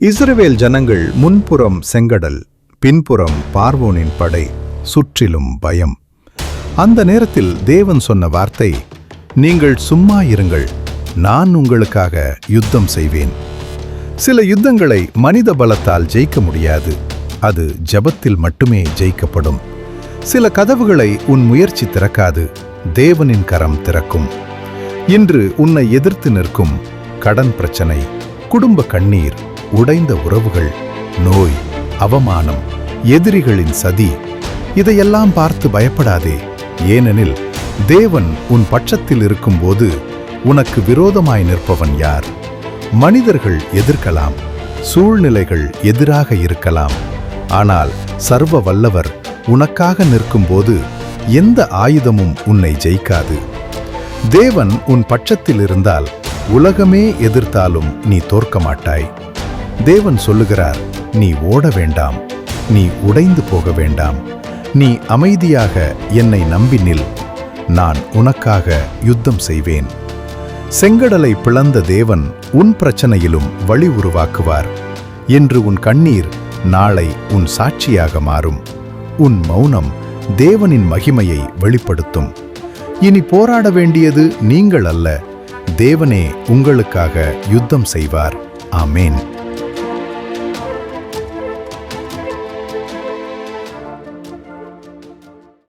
இஸ்ரவேல் ஜனங்கள் முன்புறம் செங்கடல், பின்புறம் பார்வோனின் படை, சுற்றிலும் பயம். அந்த நேரத்தில் தேவன் சொன்ன வார்த்தை, நீங்கள் சும்மா இருங்கள், நான் உங்களுக்காக யுத்தம் செய்வேன். சில யுத்தங்களை மனித பலத்தால் ஜெயிக்க முடியாது, அது ஜெபத்தில் மட்டுமே ஜெயிக்கப்படும். சில கதவுகளை உன் முயற்சி திறக்காது, தேவனின் கரம் திறக்கும். இன்று உன்னை எதிர்த்து நிற்கும் கடன் பிரச்சனை, குடும்ப கண்ணீர், உடைந்த உறவுகள், நோய், அவமானம், எதிரிகளின் சதி, இதையெல்லாம் பார்த்து பயப்படாதே. ஏனெனில் தேவன் உன் பட்சத்தில் இருக்கும்போது உனக்கு விரோதமாய் நிற்பவன் யார்? மனிதர்கள் எதிர்க்கலாம், சூழ்நிலைகள் எதிராக இருக்கலாம், ஆனால் சர்வ வல்லவர் உனக்காக நிற்கும்போது எந்த ஆயுதமும் உன்னை ஜெயிக்காது. தேவன் உன் பட்சத்தில் இருந்தால் உலகமே எதிர்த்தாலும் நீ தோற்க மாட்டாய். தேவன் சொல்லுகிறார், நீ ஓட வேண்டாம், நீ உடைந்து போக வேண்டாம், நீ அமைதியாக என்னை நம்பி நில், நான் உனக்காக யுத்தம் செய்வேன். செங்கடலை பிளந்த தேவன் உன் பிரச்சனையிலும் வழி உருவாக்குவார். இன்று உன் கண்ணீர் நாளை உன் சாட்சியாக மாறும். உன் மௌனம் தேவனின் மகிமையை வெளிப்படுத்தும். இனி போராட வேண்டியது நீங்கள் அல்ல, தேவனே உங்களுக்காக யுத்தம் செய்வார். ஆமேன்.